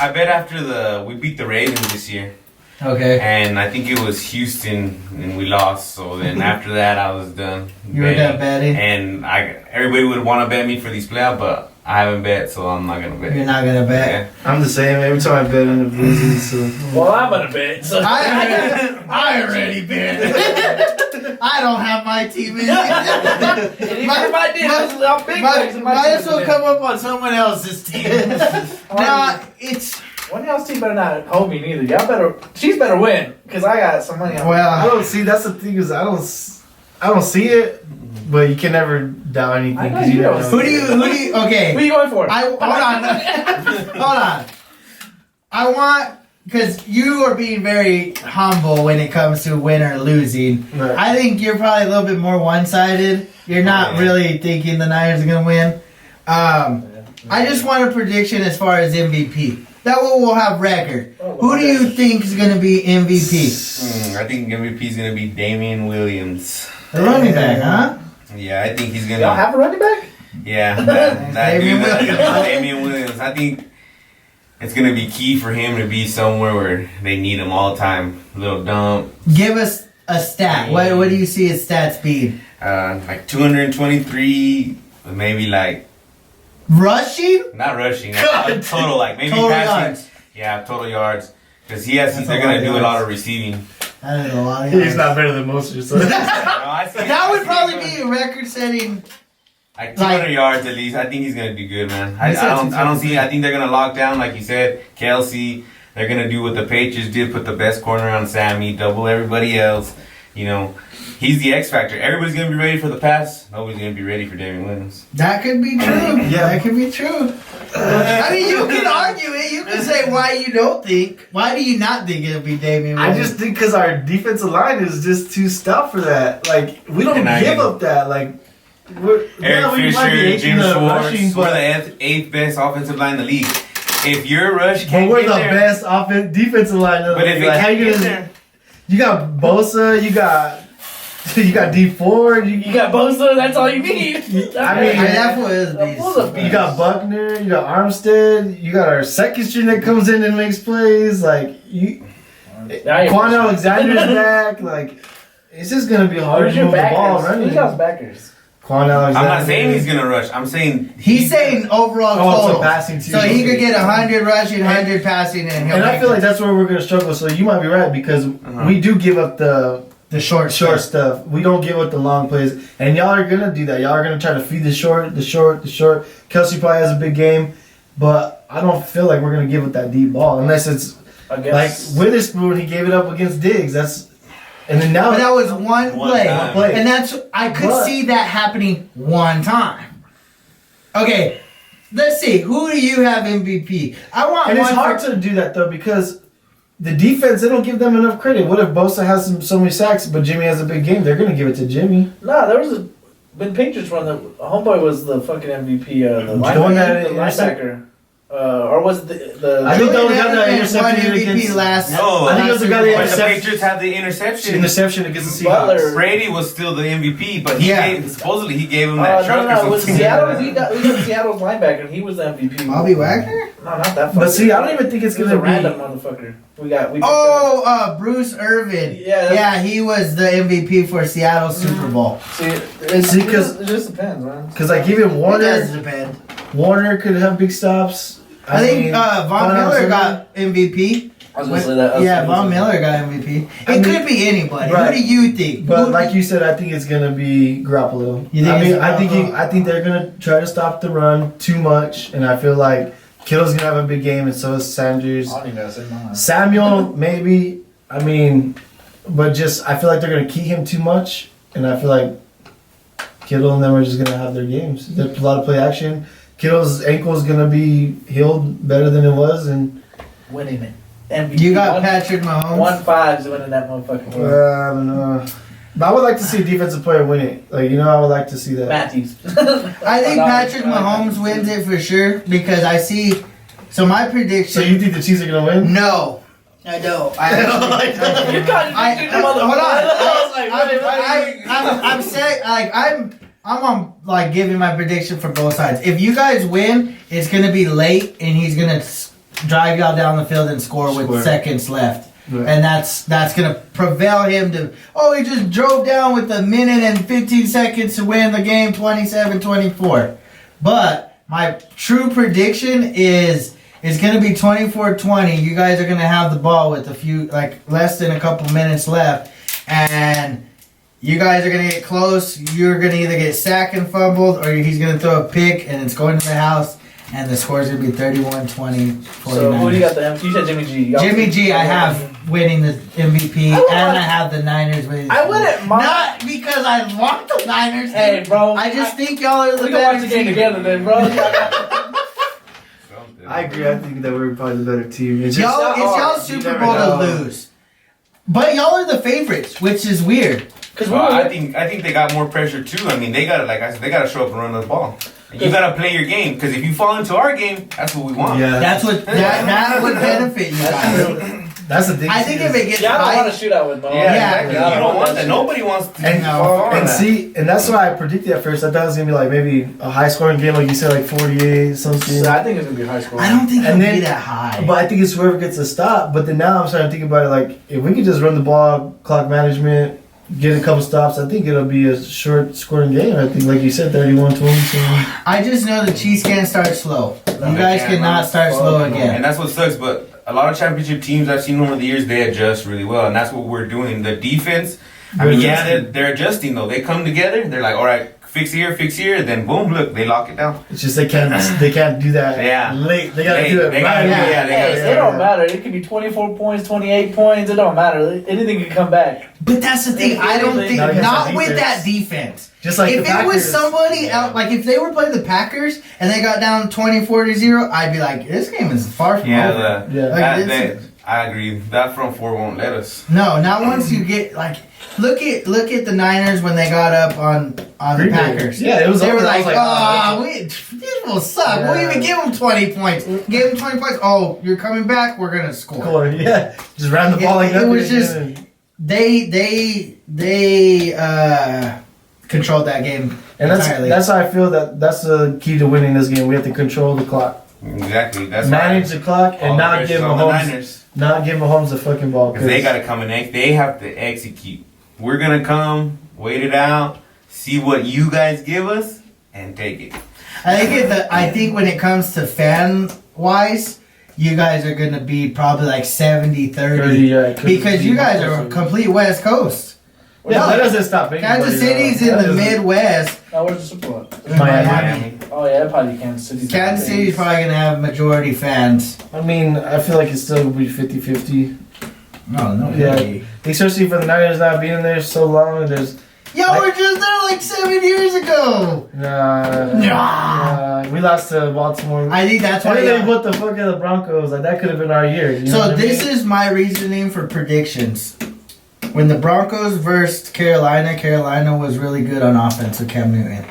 I bet after we beat the Ravens this year. Okay. And I think it was Houston, and we lost. So then after that, I was done. You were done betting? And everybody would want to bet me for these playoffs, but I haven't bet, so I'm not going to bet. You're not going to bet? Yeah. I'm the same. Every time I bet, I end up losing. So. Well, I'm going to bet. So. I already bet. I don't have my team in it. If I did, I'll pick might as well come up on someone else's team. One of y'all's team better not hold me neither. She's better win because I got some money on. Well, I don't see. That's the thing is I don't see it, but you can never doubt anything because you don't. Who do you? Okay. Who are you going for? Hold on. I want because you are being very humble when it comes to win or losing. Right. I think you're probably a little bit more one-sided. You're not really thinking the Niners are gonna win. I just want a prediction as far as MVP. That way we'll have record. Who do you think is going to be MVP? I think MVP is going to be Damian Williams. The running back, huh? Yeah, I think he's going to... Y'all have a running back? Yeah, that dude, Damian Williams. I think it's going to be key for him to be somewhere where they need him all the time. A little dump. Give us a stat. What do you see his stats being? Like 223, maybe like... Rushing? Not rushing. Total, like maybe total passing. Yards. Yeah, total yards. Because they're going to do a lot of receiving. That is a lot of yards. He's not better than most of your sons. That would probably be a record-setting. Like 200 yards at least. I think he's going to do good, man. I don't see. I think they're going to lock down, like you said, Kelsey. They're gonna do what the Patriots did, put the best corner on Sammy, double everybody else. You know, he's the X factor. Everybody's gonna be ready for the pass. Nobody's gonna be ready for Damian Williams. That could be true. Yeah, that could be true. I mean, you can argue it. You can say why you don't think. Why do you not think it'll be Damian Williams? I just think because our defensive line is just too stout for that. Like, we don't give up that. Like, Eric we might be Fisher, eighth in Jim the Schwartz, rushing, we're but- the eighth best offensive line in the league. If your rush But can't we're get the there, best defensive line. but if it like, how can't you get gonna- there, You got Bosa, you got D4, You got Bosa, that's all you need. I mean, that fool is That fool's a beast. you got Buckner, you got Armstead, you got our second string that comes in and makes plays. Like, Quan Alexander's back. Like, it's just gonna be hard Where's to your move the ball backers? running. Who's y'all's backers? Quan Alexander. I'm not saying he's gonna rush. I'm saying He's saying overall Oh, total. so passing too. So he could get 100 rushing, 100 passing, and he'll And I make feel like it. that's where we're gonna struggle. So you might be right because we do give up the the short stuff. We don't give up the long plays, and y'all are gonna do that. Y'all are gonna try to feed the short. Kelsey probably has a big game, but I don't feel like we're gonna give up that deep ball unless it's I like guess. Witherspoon. He gave it up against Diggs. And then now But that was one play. time. And that's I could But- see that happening one time. Okay, let's see. Who do you have MVP? I want and one it's hard for- to do that though because the defense they don't give them enough credit. What if Bosa has so many sacks, but Jimmy has a big game? They're gonna give it to Jimmy. No, there was when Patriots run, the homeboy was the fucking MVP. The one that linebacker. Or was it the I think that was the guy Julian that Edelman won intercepted MVP against. last. No, I think it was the guy that but the intercepted. Patriots had the interception. Interception against the Butler. Seahawks. Brady was still the MVP, but supposedly he gave him no, that truck it or was something. Seattle. We got Seattle's linebacker, and he was the MVP. Bobby Wagner? No, not that. But fucker. see, I don't even think it's He was gonna a random be. motherfucker. We picked Bruce Irvin. Yeah. Yeah, he was the MVP for Seattle Super Bowl. See, because it just depends, man. Because like even It does Warner depend. could have big stops. I think mean, Von Miller Alexander- got MVP. I was gonna say that. Yeah, Von Miller got MVP. I It mean, could be anybody. right. Who do you think? But Who- like you said, I think it's gonna be Garoppolo. You think I mean, it's Garoppolo? I think they're gonna try to stop the run too much, and I feel like Kittle's gonna have a big game, and so is Sanders. I don't even gotta say mine. Samuel, maybe. I mean, but just I feel like they're gonna key him too much, and I feel like Kittle and them are just gonna have their games. There's a lot of play action. Kittle's ankle is gonna be healed better than it was, and Winning it. MVP. You got Patrick Mahomes. 1-5's winning that motherfucking game. I don't know. But I would like to see a defensive player win it. Like, I would like to see that. Matthews. I think Patrick Mahomes wins it for sure because I see. So my prediction. So you think the Chiefs are gonna win? No, I don't. I actually. You got I'm saying like I'm on like giving my prediction for both sides. If you guys win, it's gonna be late and he's gonna drive y'all down the field and score with seconds left. Right. And that's gonna prevail him to. Oh, he just drove down with a minute and 15 seconds to win the game, 27-24. But my true prediction is gonna be 24-20. You guys are gonna have the ball with less than a couple minutes left, and you guys are gonna get close. You're gonna either get sacked and fumbled, or he's gonna throw a pick and it's going to the house. And the score is going to be 31-20, 49. So who do you got the MVP? You said Jimmy G. Jimmy G, I have winning the MVP, and I have the Niners winning. I wouldn't mind. Not because I want the Niners. Hey, bro. I just think y'all are the We can watch better the game team. together then, bro. I agree. I think that we're probably the better team. It's Y'all, it's y'all You Super never Bowl to know. lose. But y'all are the favorites, which is weird. Well, I think they got more pressure too. I mean, they gotta, like I said, they gotta show up and run the ball. You gotta play your game because if you fall into our game, that's what we want. Yeah, That's what that would benefit you guys. that's the thing. I think if it gets Yeah, I don't want high, to shoot out with Mo. Yeah, exactly. Yeah. You don't want that. Nobody wants to And, fall on and that. see, and that's why I predicted at first. I thought it was gonna be like maybe a high scoring game, like you said, like 48 something. I think it's gonna be high score. I don't think it'll And then- be that high. But I think it's whoever gets a stop. But then now I'm starting to think about it like if we could just run the ball, clock management, get a couple stops, I think it'll be a short scoring game. I think, like you said, 31-20. I just know the Chiefs can't start slow. You they guys can't cannot run start slow again. And that's what sucks. But a lot of championship teams I've seen over the years, they adjust really well, and that's what we're doing. The defense, I mean, yeah, they're adjusting though. They come together. They're like, all right, fix here, then boom, look, they lock it down. It's just they can't do that Yeah. late. They gotta They- do it they right. gotta do it, yeah, they gotta Hey, do it don't matter. It could be 24 points, 28 points. It don't matter. Anything can come back. But that's the thing. I don't think Not not against with the that defense. Just like if the it was Packers. somebody else, like if they were playing the Packers and they got down 24-0, I'd be like, this game is far from over. Yeah. Like, I agree. That front four won't let us. No, not once you get like look at the Niners when they got up on the Green Bay. Packers. Yeah, it was They over. were I like, was oh, this will suck. Yeah. We'll even give them 20 points. Give them 20 points. Oh, you're coming back. We're gonna score. Score. Yeah, just ran the ball like It nothing. was just they controlled that game and entirely. that's how I feel that's the key to winning this game. We have to control the clock, Exactly. That's manage why the clock, all and the not pressure's give on the Mahomes Niners. the fucking ball. Because they got to come and they have to execute. We're going to come, wait it out, see what you guys give us, and take it. I think when it comes to fan wise, you guys are gonna be probably like 70-30 because you guys are complete West Coast. Yeah, that doesn't stop anybody. Kansas City's in the Midwest. Now, where's the support? Miami. Oh, yeah, probably Kansas City. Kansas City's probably gonna have majority fans. I mean, I feel like it's still gonna be 50-50. No, Yeah, especially for the Niners not being there so long. There's Yo, we're just there like 7 years ago. nah. We lost to Baltimore. I think that's Why why. did they put the fuck out of the Broncos? Like that could have been our year. You know So what I this mean? is my reasoning for predictions. When the Broncos versed Carolina was really good on offense with Cam Newton.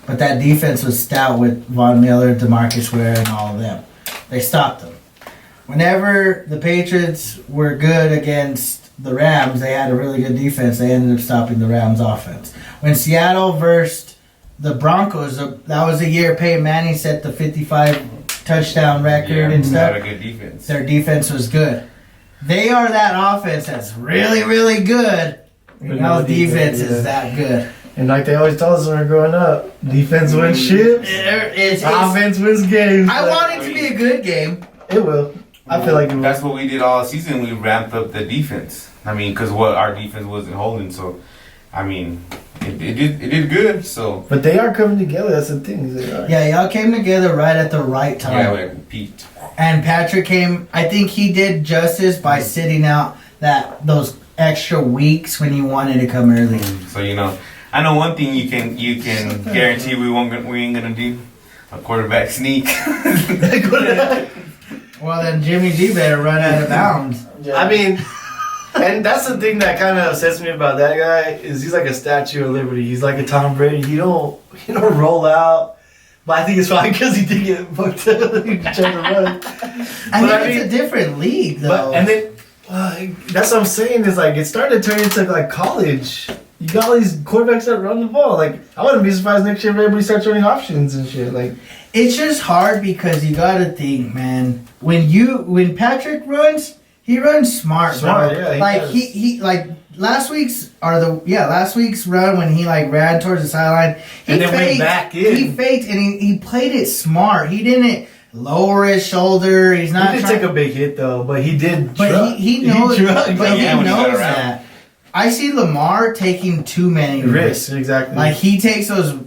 But that defense was stout with Von Miller, DeMarcus Ware, and all of them. They stopped them. Whenever the Patriots were good against the Rams, they had a really good defense. They ended up stopping the Rams' offense. When Seattle versed the Broncos, that was the year Peyton Manning set the 55 touchdown record and They stuff. had a good defense. Their defense was good. They are that offense that's really, really good. And no now defense defense, is that good. And like they always told us when we were growing up, defense wins ships, offense wins games. I want it to be a good game. It will. I feel like it will. That's what we did all season. We ramped up the defense. I mean, because our defense wasn't holding. So, I mean, it did good. So But they are coming together. That's the thing. They are. Yeah, y'all came together right at the right time. yeah, we peaked. And Patrick came, I think he did justice by sitting out those extra weeks when he wanted to come early. So I know one thing you can guarantee we ain't gonna do a quarterback sneak. Well, then Jimmy G better run out of bounds. I mean, and that's the thing that kind of upsets me about that guy is he's like a Statue of Liberty. He's like a Tom Brady. He don't roll out. But I think it's fine because he did get booked. He tried to run. I think it's a different league, though. But and then that's what I'm saying is like it started to turn into like college. You got all these quarterbacks that run the ball. Like I wouldn't be surprised next year if everybody starts running options and shit. Like it's just hard because you gotta think, man. When Patrick runs, he runs smart, bro. Yeah, Like he like last week's run when he like ran towards the sideline. And then went back in. He faked and he played it smart. He didn't lower his shoulder. He's not. he did take a big hit though, but he did. But he knows. But But he when he got knows around. that. I see Lamar taking too many risks exactly. Like he takes those.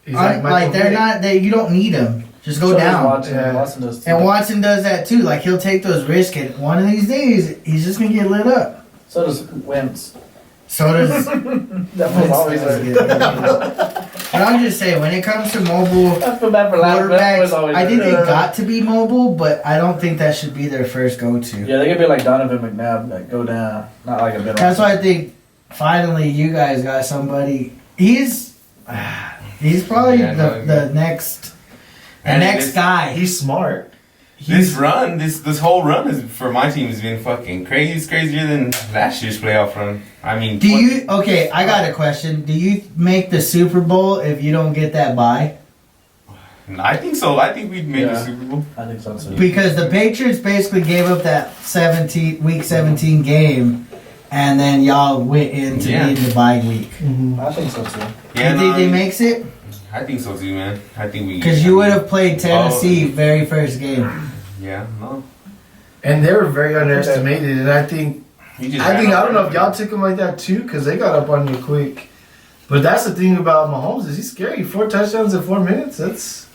He's Like they're not. You don't need them. Just go down. Watson, Yeah. Watson does too. And Watson does that too. Like he'll take those risks, and one of these days he's just gonna get lit up. So does Wentz. So does. That was always does there. get lit up. But I'm just saying, when it comes to mobile I feel bad for Last quarterbacks, always I think they there. got to be mobile, but I don't think that should be their first go-to. Yeah, they could be like Donovan McNabb, like go down, not like a bit. That's why I think finally you guys got somebody. He's probably the next guy. He's smart. This whole run is for my team has been fucking crazy. It's crazier than last year's playoff run. I mean, I got a question. Do you make the Super Bowl if you don't get that bye? I think so. I think we'd make the Super Bowl. I think so too. Because the Patriots basically gave up that week 17 game, and then y'all went into the bye week. I think so too. Yeah, you think they makes it? I think so too, man. I think we. Because you would have played Tennessee very first game. Yeah, no. And they were very underestimated, and I think I don't know if y'all took them like that too, because they got up on you quick. But that's the thing about Mahomes is he's scary. 4 touchdowns in 4 minutes. That's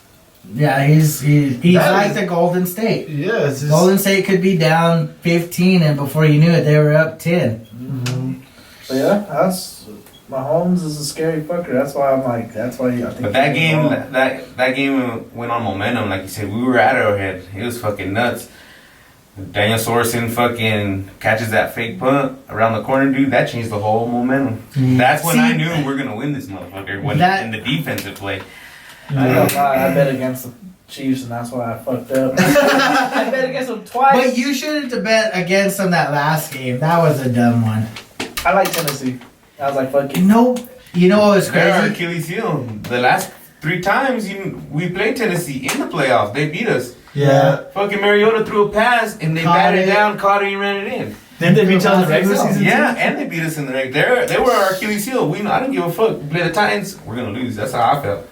he's That like is- the Golden State. yeah. It's just, Golden State could be down 15, and before you knew it, they were up 10. But yeah, Mahomes is a scary fucker. That's why I'm like. That's why I think. But that game, that game went on momentum. Like you said, we were at Arrowhead. It was fucking nuts. Daniel Sorensen fucking catches that fake punt around the corner, dude. That changed the whole momentum. That's when I knew we're gonna win this motherfucker. When in the defensive play. I don't lie. I bet against the Chiefs, and that's why I fucked up. I bet against them twice. But you shouldn't have bet against them that last game. That was a dumb one. I like Tennessee. I was like, fuck it. No, you know what was They're our crazy? Achilles heel. The last 3 times we played Tennessee in the playoffs, they beat us. yeah. Fucking Mariota threw a pass and they Caught batted it. down, caught it, and ran it in. Didn't they beat y'all in the regular season? Yeah, and they beat us in the regular. They were our Achilles heel. I don't give a fuck. We play the Titans, we're gonna lose. That's how I felt.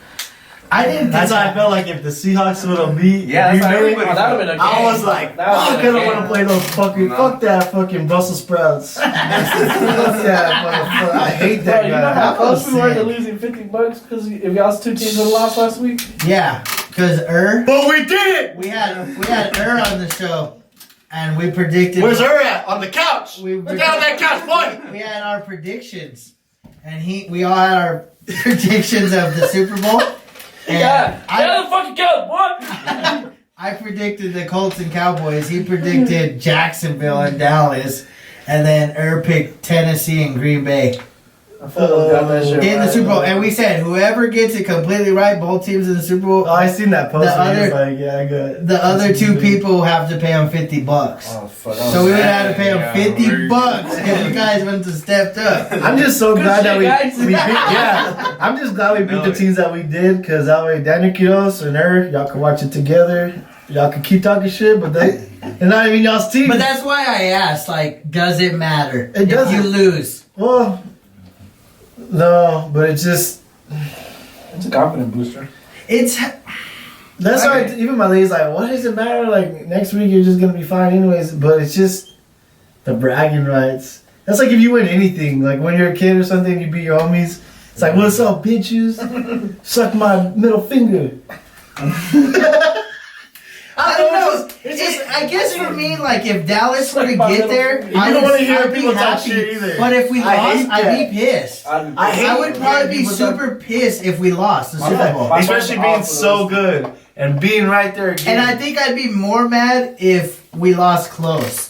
I didn't. That's how I felt like if the Seahawks would have beat. Yeah, that's how Green Bay, everybody Oh, that would have been a game. I was like, That would've fuck, I been a don't game. want to play those fucking. No. Fuck that fucking Brussels sprouts. Fuck that motherfucker. I hate Bro, that you guy. know how That close was we were to sick. losing $50 because if y'all's 2 teams would have lost last week? Yeah, because But we did it. we had on the show, and we predicted. Where's her at? On the couch. We Get down on that couch, boy. We had our predictions, and we all had our predictions of the Super Bowl. And the fucking Cowboys. What? I predicted the Colts and Cowboys. He predicted Jacksonville and Dallas, and then picked Tennessee and Green Bay I got that shit in the right. Super Bowl. And we said whoever gets it completely right, both teams in the Super Bowl. Oh, I seen that post. The and he was other- like, yeah, good. The other 2 people have to pay them $50. Oh, fuck. So we would have to pay them Yeah, $50 if you guys wouldn't have stepped up. I'm just so Good glad shit, that guys. we beat. Yeah, I'm just glad we beat the teams that we did because that way Danny Quiros and her, y'all can watch it together. Y'all can keep talking shit, but they're not even y'all's team. But that's why I asked, like, does it matter It if doesn't. you lose? Well, no, but it's just It's a confidence booster. It's that's why even my lady's like, what does it matter? Like next week you're just gonna be fine anyways. But it's just the bragging rights. That's like if you win anything, like when you're a kid or something, you beat your homies. It's like, what's up, bitches? Suck my middle finger. I don't know. It's just, I guess for me, like, if Dallas were to Suck my get middle there, finger. I You don't would- wanna hear I'd be people talk happy. shit either. But if we I lost, hate I'd that. be pissed. I hate I would probably be people talk- super pissed if we lost the My Super bad. Bowl. My- especially being so good and being right there again. And I think I'd be more mad if we lost close.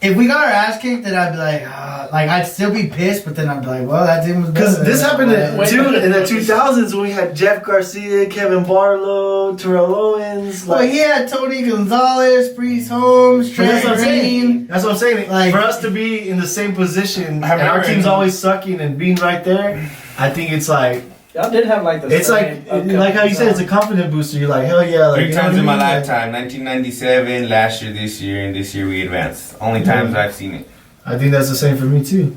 If we got our ass kicked, then I'd be like I'd still be pissed, but then I'd be like, well, that team was better. Because this happened in Whatever. the 2000s when we had Jeff Garcia, Kevin Barlow, Terrell Owens. Well, he had Tony Gonzalez, Priest Holmes, But that's Trent what I'm saying. Green. That's what I'm saying. Like- For us to be in the same position I and our remember- team's always sucking and being right there, I think it's like Y'all did have like the it's like how you said it's a confidence booster. You're like, hell yeah! Like, 3 you know times what in I my mean? Like, lifetime, 1997, last year, this year, and this year we advanced. Only times I've seen it. I think that's the same for me too.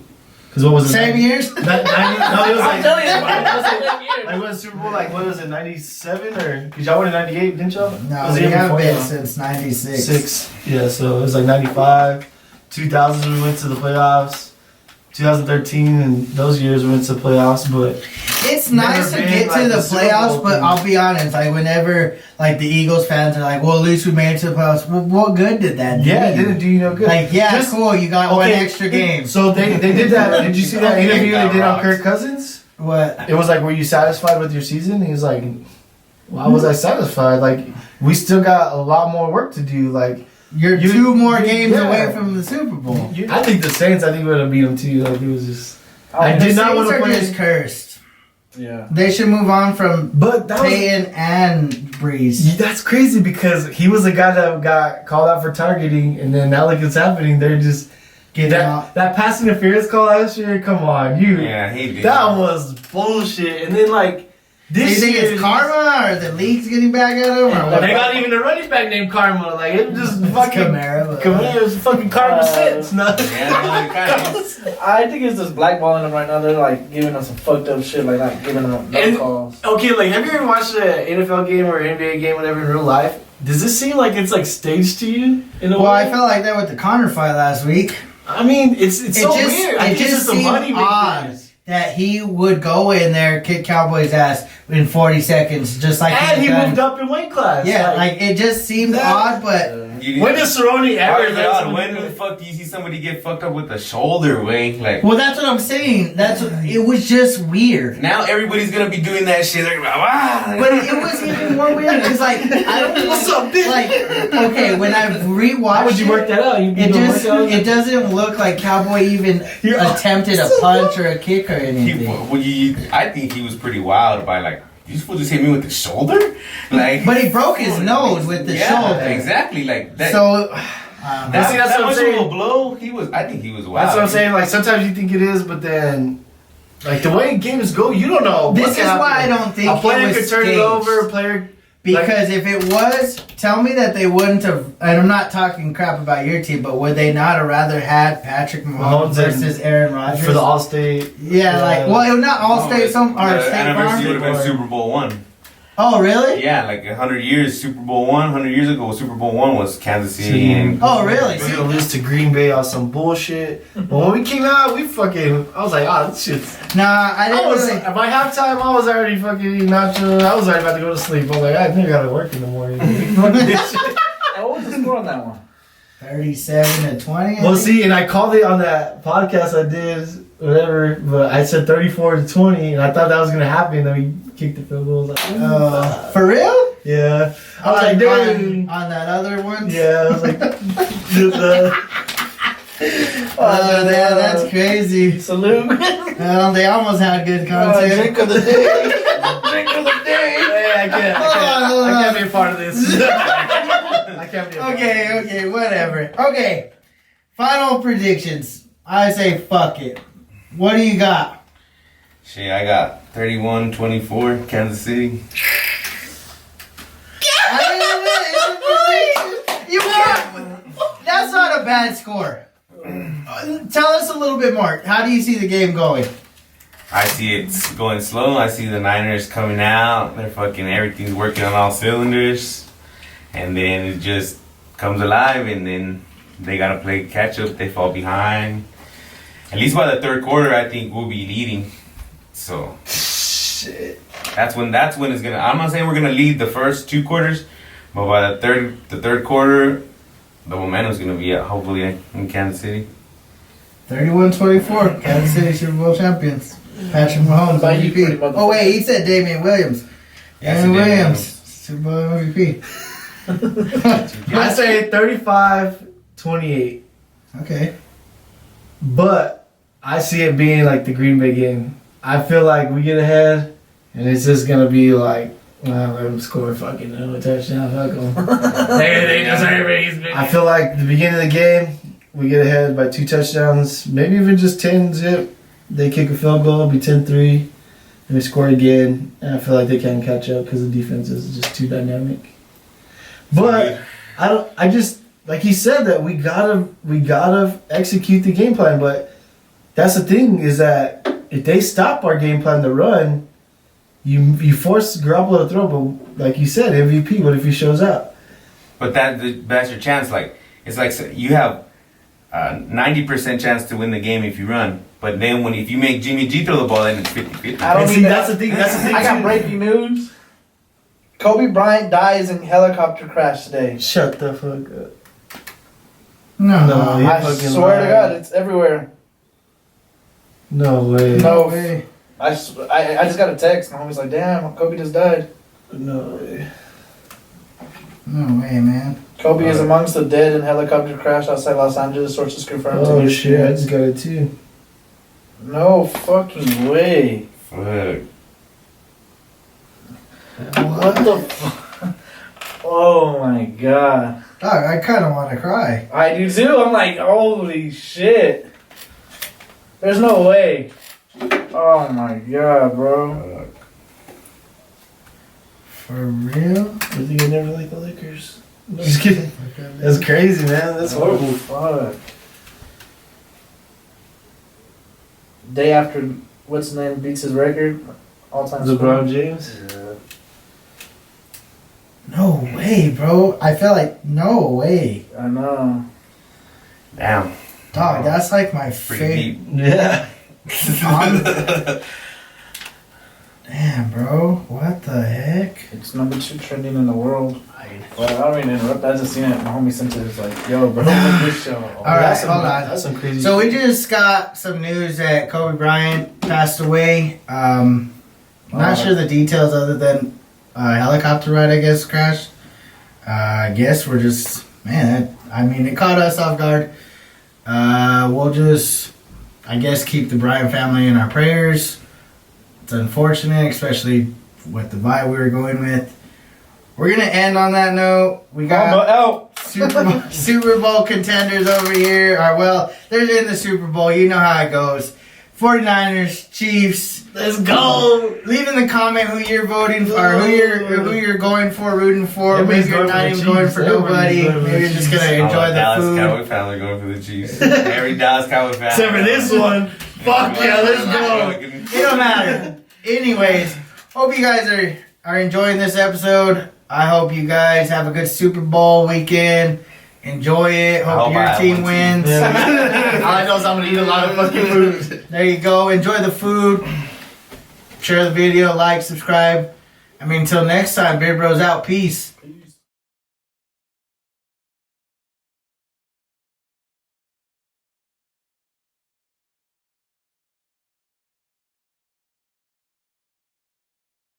Because what was it? Same years? No, it was I'm telling you, like. it was the same year. I won Super Bowl like what was it, 97 or because y'all won in 98, didn't y'all? No, Was it we even have before been y'all? since '96. 6. Yeah, so it was like 95, 2000 we went to the playoffs, 2013 and those years we went to the playoffs. But It's nice to Never get been, to like, the the Super playoffs, Bowl but thing. I'll be honest, like whenever like the Eagles fans are like, well, at least we made it to the playoffs. Well, what good did that do? yeah, it you? didn't do you no good. Like, yeah, Just- cool, you got one extra game. So they did that. Did you see that Okay, interview they got did on rocked. Kirk Cousins? What? It was like, were you satisfied with your season? He was like, why was I satisfied? Like, we still got a lot more work to do. Like, You're You- 2 more you- games yeah. away from the Super Bowl. I think the Saints, I think we would have beat them too. Like, it was just. I The did not Saints want to are play. just cursed. Yeah. They should move on from But that was. Payton and Breeze. Yeah, that's crazy because he was the guy that got called out for targeting, and then now look what's happening. They're just Get out. that pass interference call last year. Come on, you. Yeah, he did. That was bullshit. And then like Do you this think year, it's karma or the league's getting back at them? Or what? They got even a running back named Karma. Like it just fucking Kamara, but- Kamara's fucking Karma sense. No. Yeah, no, kind of. I think it's just blackballing them right now. They're like giving them some fucked up shit, like not giving them no And- calls. Okay, like have you ever watched an NFL game or NBA game, whatever, in real life? Does this seem like it's like staged to you in a Well, way? I felt like that with the Connor fight last week. I mean, it's so just- weird. I it think it's just just the seemed money odd. makers. that he would go in there, kick Cowboys' ass in 40 seconds, just like And he done. moved up in weight class. Yeah, like it just seemed odd, but When does Cerrone ever? When the fuck do you see somebody get fucked up with the shoulder, Wayne? Like, well, that's what I'm saying. It was just weird. now everybody's gonna be doing that shit. They're gonna be like, wow. But it was even more weird because, like, I don't know. What's up, bitch? Like, okay, when I rewatched How would you work that out? it doesn't look like Cowboy even attempted a punch or a kick or anything. I think he was pretty wild by like, you supposed to hit me with the shoulder? Like, But he broke his nose with the shoulder. Exactly, like that. So, that's what I'm much saying. of a blow. I think he was wild. That's what I'm saying. Like sometimes you think it is, but then, like the way games go, you don't know. this is why I don't think a player it was could turn it staged. over. A player. Because if it was, tell me that they wouldn't have. And I'm not talking crap about your team, but would they not have rather had Patrick Mahomes versus Aaron Rodgers for the All-State? Yeah, like it was not All-State, the State anniversary would Farm. have been Super Bowl one. Oh, really? Yeah, like 100 years, Super Bowl one. 100 years ago, Super Bowl one was Kansas City. And Oh, really? We're gonna lose to Green Bay on some bullshit. But when we came out, I was like, oh, this shit's. Nah, I didn't really. By halftime, I was already fucking eating nachos. I was already about to go to sleep. I was like, I think I gotta work in the morning. Fuck this shit. What was the score on that one? 37-20. Well, see, and I called it on that podcast I did, whatever, but I said 34-20, and I thought that was gonna happen. Then we kicked the field goal. I was like, For real? yeah. I was like, dude. On that other one? Yeah, I was like, Oh, yeah, that's crazy. Salute. Well, they almost had good content. Drink of the day. Drink of the day. Hey, I can't be a part of this. I can't be a part of this. Okay, whatever. Okay, final predictions. I say fuck it. What do you got? shit, I got 31-24, Kansas City. You are. That's not a bad score. Tell us a little bit more. How do you see the game going? I see it going slow. I see the Niners coming out. They're fucking, everything's working on all cylinders. And then it just comes alive, and then they gotta play catch up. They fall behind. At least by the third quarter, I think we'll be leading. So Shit. that's when it's gonna. I'm not saying we're gonna lead the first two quarters, but by the third quarter, the momentum's gonna be hopefully in Kansas City. 31-24, Kansas City Super Bowl champions. Patrick Mahomes By you, pretty MVP. motherfucker. Oh wait, he said Damian Williams. Yeah, Damian I said Williams, Super Bowl MVP. I say 35-28. Okay. But I see it being like the Green Bay game. I feel like we get ahead, and it's just gonna be like, well, let them score fucking a touchdown. Fuck them. they deserve it. I feel like the beginning of the game, we get ahead by 2 touchdowns, maybe even just 10 zip. They kick a field goal, it'll be 10-3, and we score again. And I feel like they can't catch up because the defense is just too dynamic. But I just like he said that we gotta execute the game plan. But that's the thing, is that if they stop our game plan to run, you force Garoppolo to throw. But like you said, MVP. What if he shows up? But that's your chance. Like, it's like, so you have 90% chance to win the game if you run. But then if you make Jimmy G throw the ball, then it's 50-50. I don't And need see, that. that's the thing. That's the thing. I got too. breaking news. Kobe Bryant dies in helicopter crash today. Shut the fuck up. No, you I fucking swear to lying. God, it's everywhere. No way. No. way. I just got a text. My homie's like, damn, Kobe just died. No way. No way, man. Kobe is amongst the dead in helicopter crash outside Los Angeles. Sources confirmed. Oh to shit! I just got it too. No fucking way. Fuck. What the fuck? Oh my god. Dog, I kind of want to cry. I do too. I'm like, holy shit. There's no way. Oh my god, bro. For real? I think I never liked the Lakers. No, just kidding. That's crazy, man. That's horrible. Fuck. Day after, what's his name, beats his record? All-time LeBron James. Yeah. No way, bro. I feel like no way. I know. Damn. Dog, that's like my Pretty favorite. deep. Yeah. Damn, bro. What the heck? It's number 2 trending in the world. Well, I don't mean to interrupt. I just seen it. My homie sent it. It's like, yo, bro, look this show. All right, hold on. That's some crazy. So we just got some news that Kobe Bryant passed away. Not sure the details other than a helicopter ride, I guess, crashed. I guess we're just, man, it caught us off guard. We'll just, I guess, keep the Bryant family in our prayers. It's unfortunate, especially with the vibe we were going with. We're going to end on that note. We got Super Bowl contenders over here. They're in the Super Bowl. You know how it goes. 49ers, Chiefs. Let's go. Leave in the comment who you're voting for, or who you're going for, rooting for. Everybody's Maybe you're going for not the even Chiefs. going for Everybody's nobody. going for the Maybe you're just Chiefs. going to enjoy the Dallas food. Cowboy family going for the Chiefs. Every Dallas Cowboy fan. Except for this one. Fuck yeah, let's go. It don't matter. Anyways, hope you guys are enjoying this episode. I hope you guys have a good Super Bowl weekend. Enjoy it. Hope your team wins. All I know is I'm gonna eat a lot of fucking food. There you go. Enjoy the food. Share the video. Like, subscribe. Until next time, Beard Bros out. Peace.